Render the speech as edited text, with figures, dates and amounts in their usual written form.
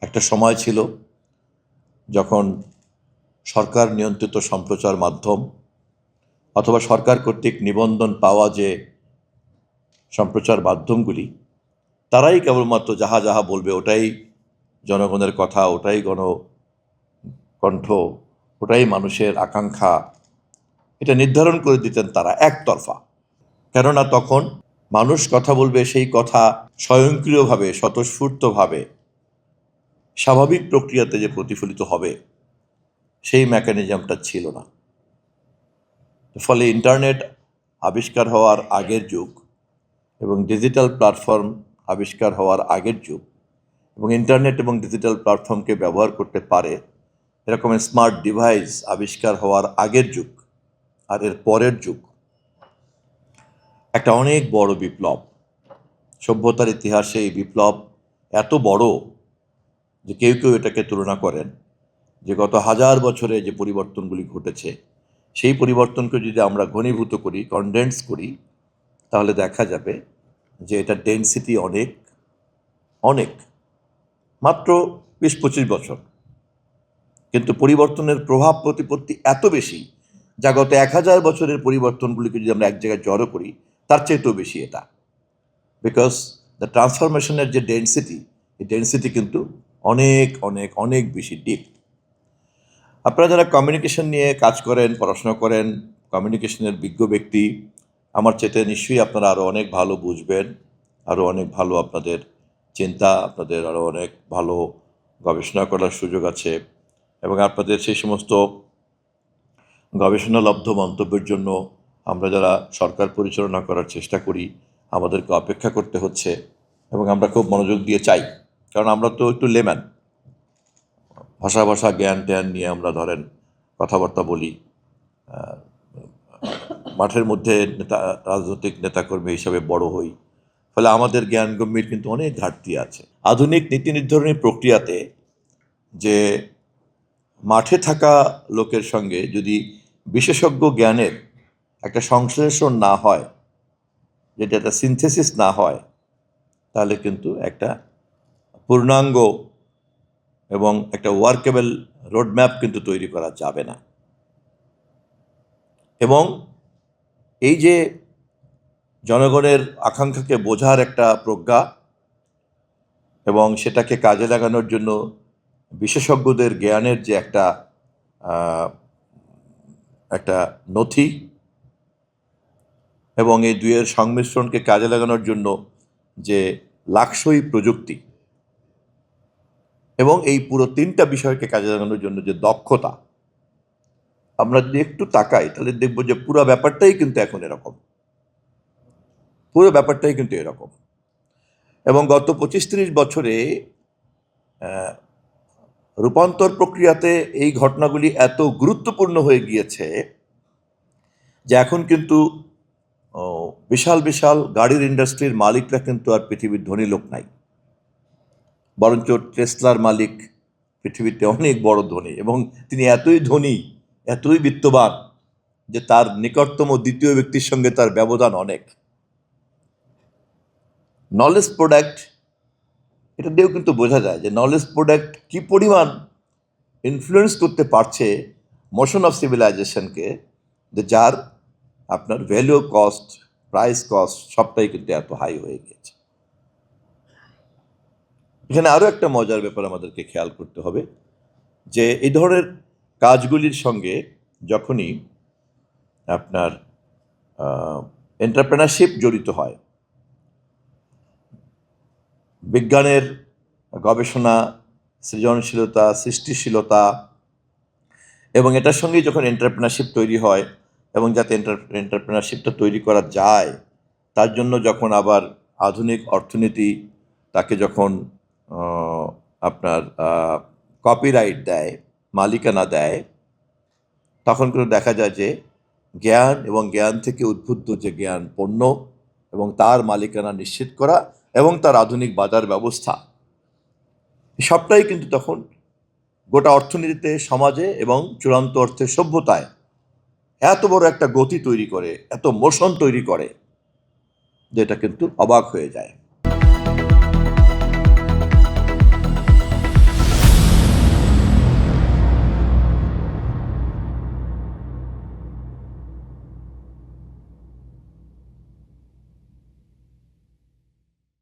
একটা সময় ছিল যখন সরকার নিয়ন্ত্রিত সম্প্রচার মাধ্যম অথবা সরকার কর্তৃক নিবন্ধন পাওয়া যে সম্প্রচার মাধ্যমগুলি তারাই কেবলমাত্র যাহা যাহা বলবে ওটাই জনগণের কথা, ওটাই গণকণ্ঠ, ওটাই মানুষের আকাঙ্ক্ষা, এটা নির্ধারণ করে দিতেন তারা একতরফা। কেননা তখন মানুষ কথা বলবে, সেই কথা স্বয়ংক্রিয়ভাবে, স্বতঃস্ফূর্তভাবে, স্বাভাবিক প্রক্রিয়াতে যে প্রতিফলিত হবে সেই মেকানিজমটা ছিল না। ফলে ইন্টারনেট আবিষ্কার হওয়ার আগের যুগ এবং ডিজিটাল প্ল্যাটফর্ম আবিষ্কার হওয়ার আগের যুগ এবং ইন্টারনেট এবং ডিজিটাল প্ল্যাটফর্মকে ব্যবহার করতে পারে এরকম স্মার্ট ডিভাইস আবিষ্কার হওয়ার আগের যুগ আর এর পরের যুগ একটা অনেক বড় বিপ্লব। সভ্যতার ইতিহাসে এই বিপ্লব এত বড় যে কেউ কেউ এটাকে তুলনা করেন যে গত 1000 বছরে যে পরিবর্তনগুলি ঘটেছে সেই পরিবর্তনকে যদি আমরা ঘনীভূত করি, কনডেন্স করি, তাহলে দেখা যাবে যে এটা ডেনসিটি অনেক অনেক মাত্র 20-25 বছর, কিন্তু পরিবর্তনের প্রভাব প্রতিপত্তি এত বেশি যা গত 1000 বছরের পরিবর্তনগুলিকে যদি আমরা এক জায়গায় জড়ো করি তার চেয়েতেও বেশি এটা। বিকজ দ্য ট্রান্সফরমেশনের যে ডেনসিটি, এই ডেনসিটি কিন্তু অনেক অনেক অনেক বেশি ডিপ। আপনারা যারা কমিউনিকেশন নিয়ে কাজ করেন, পড়াশোনা করেন, কমিউনিকেশনের বিজ্ঞ ব্যক্তি, আমার চেতে নিশ্চয়ই আপনারা আরও অনেক ভালো বুঝবেন, আরও অনেক ভালো আপনাদের চিন্তা, আপনাদের আরও অনেক ভালো গবেষণা করার সুযোগ আছে এবং আপনাদের সেই সমস্ত গবেষণালব্ধ মন্তব্যের জন্য আমরা যারা সরকার পরিচালনা করার চেষ্টা করি আমাদেরকে অপেক্ষা করতে হচ্ছে এবং আমরা খুব মনোযোগ দিয়ে চাই, কারণ আমরা তো একটু লেম্যান, ভাষা জ্ঞান ট্যান নিয়ে আমরা ধরেন কথাবার্তা বলি, মাঠের মধ্যে রাজনৈতিক নেতাকর্মী হিসাবে বড় হই, ফলে আমাদের জ্ঞান গম্যের কিন্তু অনেক ঘাটতি আছে। আধুনিক নীতি নির্ধারণী প্রক্রিয়াতে যে মাঠে থাকা লোকের সঙ্গে যদি বিশেষজ্ঞ জ্ঞানের একটা সংশ্লেষণ না হয়, যেটা একটা সিনথেসিস না হয়, তাহলে কিন্তু একটা পূর্ণাঙ্গ এবং একটা ওয়ার্কেবল রোডম্যাপ কিন্তু তৈরি করা যাবে না। এবং এই যে জনগণের আকাঙ্ক্ষাকে বোঝার একটা প্রজ্ঞা এবং সেটাকে কাজে লাগানোর জন্য বিশেষজ্ঞদের জ্ঞানের যে একটা নথি এবং এই দুইয়ের সংমিশ্রণকে কাজে লাগানোর জন্য যে লাক্সই প্রযুক্তি এবং এই পুরো 3টা বিষয়কে কাজে লাগানোর জন্য যে দক্ষতা, আমরা যদি একটু তাকাই তাহলে দেখব যে পুরো ব্যাপারটাই কিন্তু এখন এরকম, পুরো ব্যাপারটাই কিন্তু এরকম। এবং গত 25-30 বছরে রূপান্তর প্রক্রিয়াতে এই ঘটনাগুলি এত গুরুত্বপূর্ণ হয়ে গিয়েছে যে এখন কিন্তু বিশাল বিশাল গাড়ির ইন্ডাস্ট্রির মালিকরা কিন্তু আর পৃথিবীর ধনী লোক নাই, বরঞ্চ টেসলার মালিক পৃথিবীতে অনেক বড় ধনী এবং তিনি এতই ধনী, এতই বিত্তবান যে তার নিকটতম দ্বিতীয় ব্যক্তির সঙ্গে তার ব্যবধান অনেক। নলেজ প্রোডাক্ট, এটা দিয়েও কিন্তু বোঝা যায় যে নলেজ প্রোডাক্ট কি পরিমাণ ইনফ্লুয়েন্স করতে পারছে মোশন অফ সিভিলাইজেশনকে, যে যার আপনার ভ্যালু কস্ট, প্রাইস কস্ট সবটাই কিন্তু এত হাই হয়ে গিয়েছে। এখানে আরও একটা মজার ব্যাপার আমাদেরকে খেয়াল করতে হবে যে এই ধরনের কাজগুলির সঙ্গে যখনই আপনার এন্টারপ্রেনারশিপ জড়িত হয়, বিজ্ঞানের গবেষণা, সৃজনশীলতা, সৃষ্টিশীলতা এবং এটার সঙ্গেই যখন এন্টারপ্রেনারশিপ তৈরি হয় এবং যাতে এন্টারপ্রেনারশিপটা তৈরি করা যায় তার জন্য যখন আবার আধুনিক অর্থনীতি তাকে যখন আপনার কপিরাইট দেয়, মালিকানা দেয়, তখন কিন্তু দেখা যায় যে জ্ঞান এবং জ্ঞান থেকে উদ্বুদ্ধ যে জ্ঞান পণ্য এবং তার মালিকানা নিশ্চিত করা এবং তার আধুনিক বাজার ব্যবস্থা, সবটাই কিন্তু তখন গোটা অর্থনীতিতে, সমাজে এবং চূড়ান্ত অর্থে সভ্যতায় এত বড় একটা গতি তৈরি করে, এত মোশন তৈরি করে, যেটা কিন্তু অবাক হয়ে যায়।